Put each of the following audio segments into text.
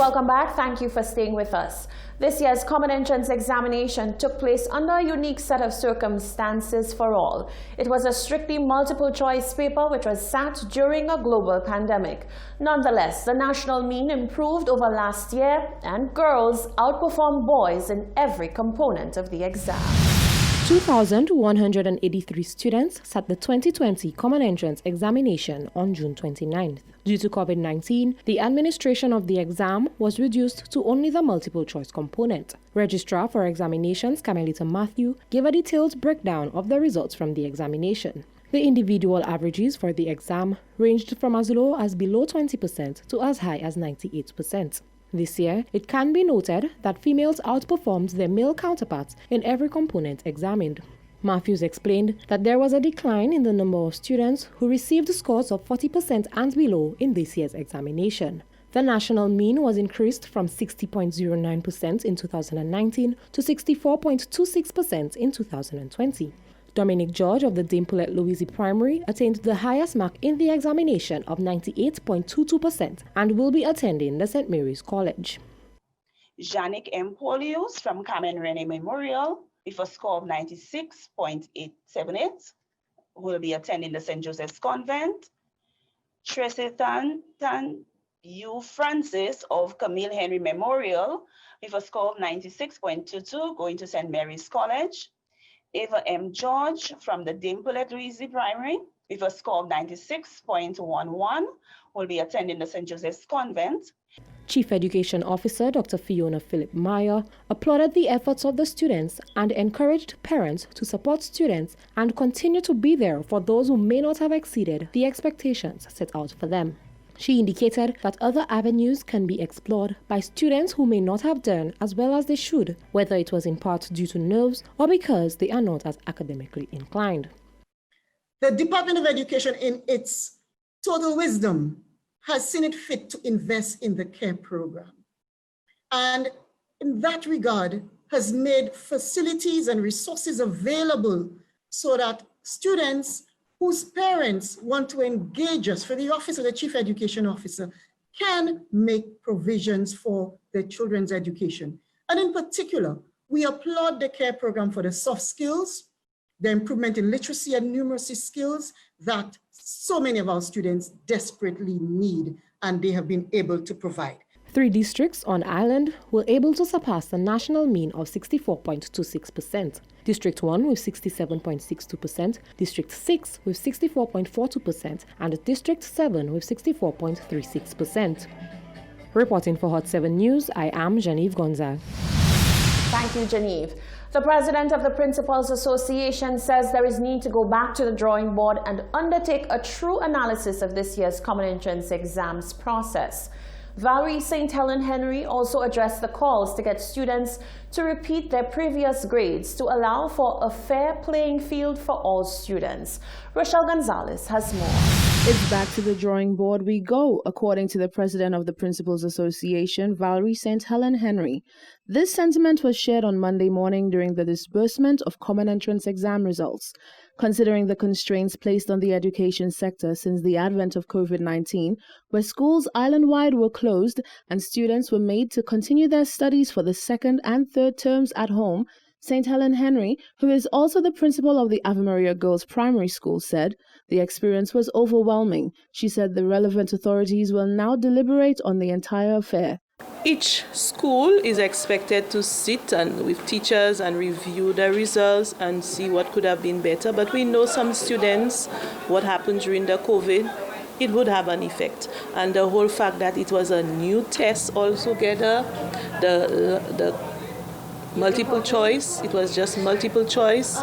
Welcome back. Thank you for staying with us. This year's Common Entrance examination took place under a unique set of circumstances for all. It was a strictly multiple choice paper which was sat during a global pandemic. Nonetheless, the national mean improved over last year and girls outperformed boys in every component of the exam. 2,183 students sat the 2020 Common Entrance examination on June 29th. Due to COVID-19, the administration of the exam was reduced to only the multiple choice component. Registrar for Examinations, Carmelita Matthew, gave a detailed breakdown of the results from the examination. The individual averages for the exam ranged from as low as below 20% to as high as 98%. This year, it can be noted that females outperformed their male counterparts in every component examined. Matthews explained that there was a decline in the number of students who received scores of 40% and below in this year's examination. The national mean was increased from 60.09% in 2019 to 64.26% in 2020. Dominic George of the Dame Paulette Louise Primary attained the highest mark in the examination of 98.22% and will be attending the St. Mary's College. Janik M. Polius from Carmen Rene Memorial with a score of 96.878 will be attending the St. Joseph's Convent. Tracy Tan U. Francis of Camille Henry Memorial with a score of 96.22 going to St. Mary's College. Ava M. George from the Dame Paulette Louise Primary with a score of 96.11 will be attending the St. Joseph's Convent. Chief Education Officer Dr. Fiona Philip Meyer applauded the efforts of the students and encouraged parents to support students and continue to be there for those who may not have exceeded the expectations set out for them. She indicated that other avenues can be explored by students who may not have done as well as they should, whether it was in part due to nerves or because they are not as academically inclined. The Department of Education, in its total wisdom, has seen it fit to invest in the CARE program. And in that regard, has made facilities and resources available so that students whose parents want to engage us for the office of the Chief Education Officer can make provisions for their children's education. And in particular, we applaud the CARE program for the soft skills, the improvement in literacy and numeracy skills that so many of our students desperately need and they have been able to provide. 3 districts on island were able to surpass the national mean of 64.26%. District 1 with 67.62%, District 6 with 64.42%, and District 7 with 64.36%. Reporting for Hot 7 News, I am Genevieve Gonzague. Thank you, Genevieve. The president of the Principals Association says there is need to go back to the drawing board and undertake a true analysis of this year's Common Entrance exams process. Valerie St. Helen Henry also addressed the calls to get students to repeat their previous grades to allow for a fair playing field for all students. Rochelle Gonzalez has more. It's back to the drawing board we go, according to the president of the Principals Association, Valerie St. Helen Henry. This sentiment was shared on Monday morning during the disbursement of Common Entrance exam results. Considering the constraints placed on the education sector since the advent of COVID-19, where schools island-wide were closed and students were made to continue their studies for the second and third terms at home, St. Helen Henry, who is also the principal of the Ave Maria Girls Primary School, said the experience was overwhelming. She said the relevant authorities will now deliberate on the entire affair. Each school is expected to sit and with teachers and review the results and see what could have been better. But we know some students, what happened during the COVID, it would have an effect. And the whole fact that it was a new test altogether, the multiple choice, it was just multiple choice.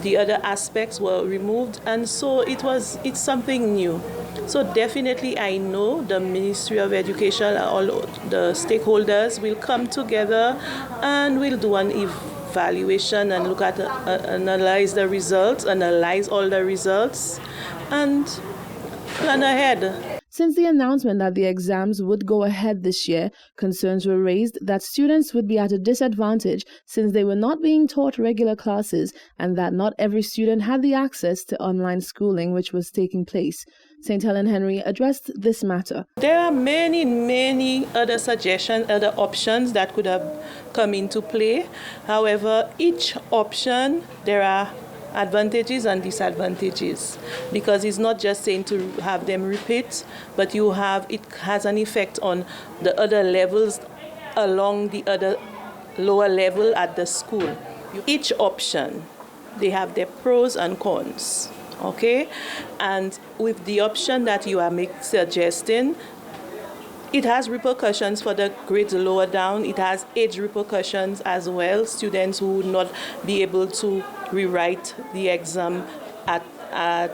The other aspects were removed, and so it's something new. So definitely I know the Ministry of Education, all the stakeholders will come together and we'll do an evaluation and look at, analyze all the results and plan ahead. Since the announcement that the exams would go ahead this year, concerns were raised that students would be at a disadvantage since they were not being taught regular classes and that not every student had the access to online schooling which was taking place. St. Helen Henry addressed this matter. There are many other suggestions, other options that could have come into play. However, each option, there are advantages and disadvantages, because it's not just saying to have them repeat, but it has an effect on the other levels along the other lower level at the school. Each option, they have their pros and cons, okay? And with the option that you are suggesting, it has repercussions for the grades lower down. It has age repercussions as well. Students who would not be able to rewrite the exam at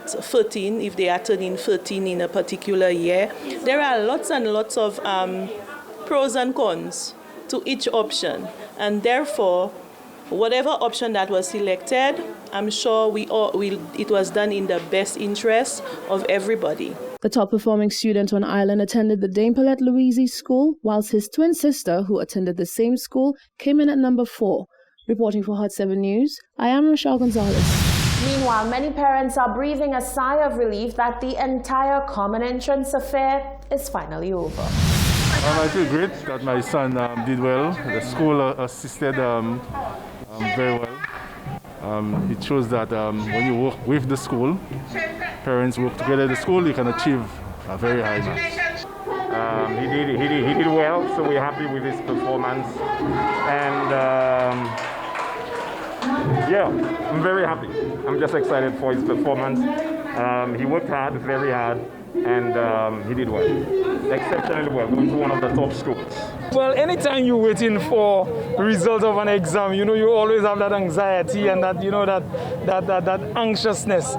13 if they are turning 13 in a particular year. There are lots and lots of pros and cons to each option, and therefore, whatever option that was selected, I'm sure it was done in the best interest of everybody. The top-performing student on island attended the Dame Paulette Louise School, whilst his twin sister, who attended the same school, came in at number 4. Reporting for Hot 7 News, I am Rochelle Gonzalez. Meanwhile, many parents are breathing a sigh of relief that the entire common entrance affair is finally over. I feel great that my son did well. The school assisted very well. It shows that when you work with the school, parents work together at the school, you can achieve a very high marks. He did well, so we're happy with his performance. And yeah, I'm very happy. I'm just excited for his performance. He worked hard, very hard, and he did well, exceptionally well, going to one of the top schools. Well, anytime you're waiting for the result of an exam, you always have that anxiety and that, that anxiousness.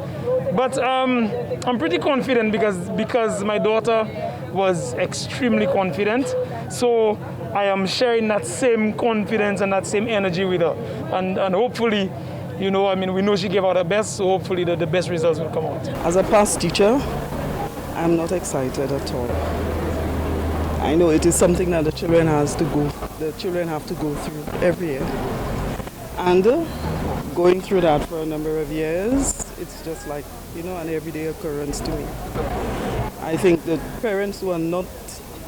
But I'm pretty confident because my daughter was extremely confident. So I am sharing that same confidence and that same energy with her. And hopefully, we know she gave out her best, so hopefully the best results will come out. As a past teacher, I'm not excited at all. I know it is something that the children have to go through every year. And going through that for a number of years, it's just like, an everyday occurrence to me. I think that parents who are not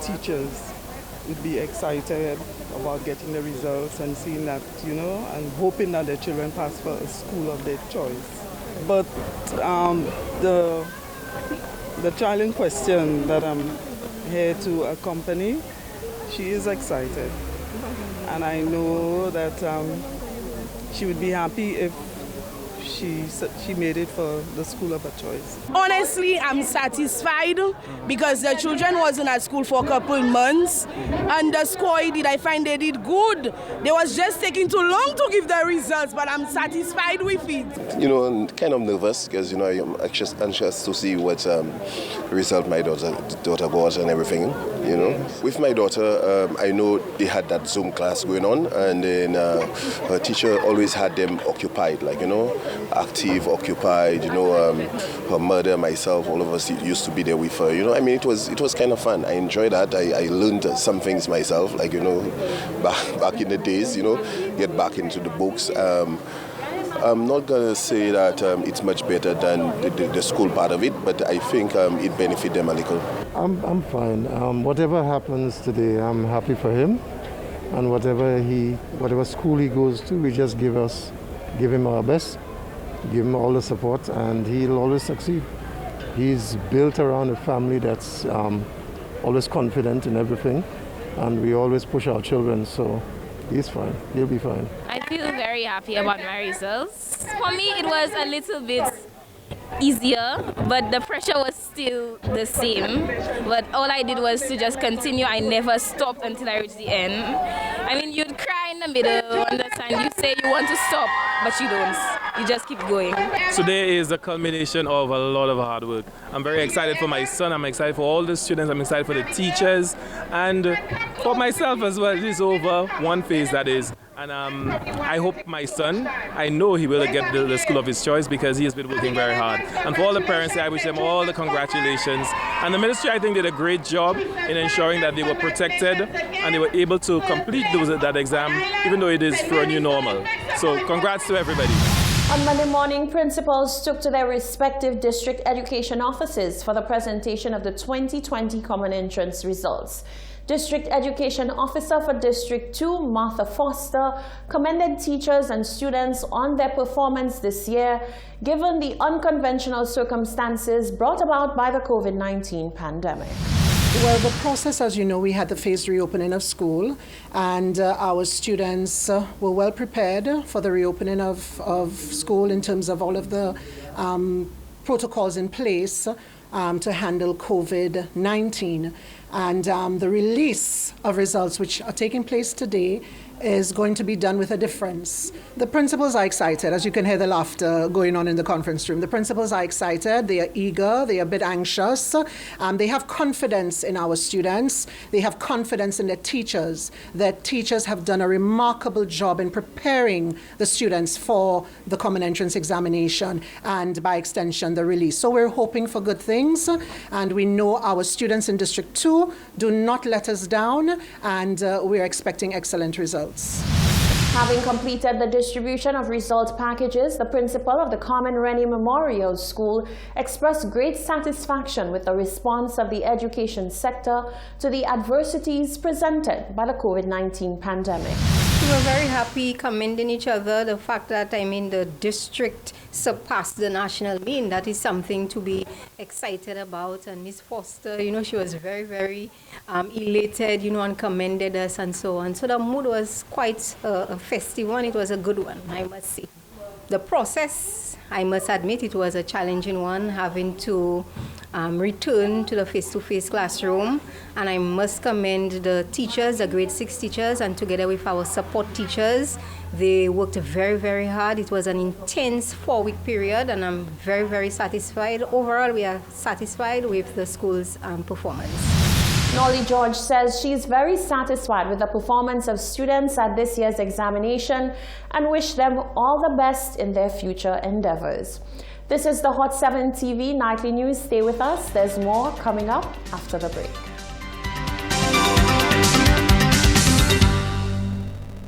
teachers would be excited about getting the results and seeing that, and hoping that their children pass for a school of their choice. But the child in question that I'm here to accompany, she is excited. And I know that she would be happy if she made it for the school of her choice. Honestly, I'm satisfied because the children wasn't at school for a couple months, and the score I find they did good. They was just taking too long to give the results, but I'm satisfied with it. I'm kind of nervous because I'm anxious to see what result my daughter got and everything. With my daughter, I know they had that Zoom class going on, and then her teacher always had them occupied, active, occupied. Her mother, myself, all of us used to be there with her. It was kind of fun. I enjoyed that. I learned some things myself, back in the days. Get back into the books. I'm not gonna say that it's much better than the school part of it, but I think it benefits them a little. I'm fine. Whatever happens today, I'm happy for him, and whatever school he goes to, we just give him our best, give him all the support, and he'll always succeed. He's built around a family that's always confident in everything, and we always push our children, so he's fine. He'll be fine. I feel very happy about my results. For me, it was a little bit easier, but the pressure was still the same. But all I did was to just continue. I never stopped until I reached the end. You'd cry in the middle, understand? You say you want to stop, but you don't. You just keep going. Today is the culmination of a lot of hard work. I'm very excited for my son. I'm excited for all the students. I'm excited for the teachers. And for myself as well. It is over one phase, that is. And I hope my son, I know he will get the school of his choice because he has been working very hard. And for all the parents, I wish them all the congratulations. And the ministry, I think, did a great job in ensuring that they were protected and they were able to complete that exam, even though it is for a new normal. So congrats to everybody. On Monday morning, principals took to their respective district education offices for the presentation of the 2020 Common Entrance results. District Education Officer for District 2, Martha Foster, commended teachers and students on their performance this year, given the unconventional circumstances brought about by the COVID-19 pandemic. Well, the process, as you know, we had the phased reopening of school, and our students were well prepared for the reopening of school in terms of all of the protocols in place to handle COVID-19. And the release of results, which are taking place today, is going to be done with a difference. The principals are excited, as you can hear the laughter going on in the conference room. The principals are excited, they are eager, they are a bit anxious. They have confidence in our students, they have confidence in their teachers. Their teachers have done a remarkable job in preparing the students for the Common Entrance examination and by extension the release. So we're hoping for good things, and we know our students in District 2 do not let us down, and we're expecting excellent results. Having completed the distribution of result packages, the principal of the Carmen Rennie Memorial School expressed great satisfaction with the response of the education sector to the adversities presented by the COVID-19 pandemic. We were very happy, commending each other. The fact that, the district surpassed the national mean, that is something to be excited about. And Miss Foster, she was very, very elated, and commended us and so on. So the mood was quite a festive one. It was a good one, I must say. The process, I must admit, it was a challenging one, having to return to the face-to-face classroom. And I must commend the teachers, the grade 6 teachers, and together with our support teachers, they worked very, very hard. It was an intense 4-week period, and I'm very, very satisfied. Overall, we are satisfied with the school's performance. Nolly George says she's very satisfied with the performance of students at this year's examination and wish them all the best in their future endeavors. This is the Hot 7 TV Nightly News. Stay with us. There's more coming up after the break.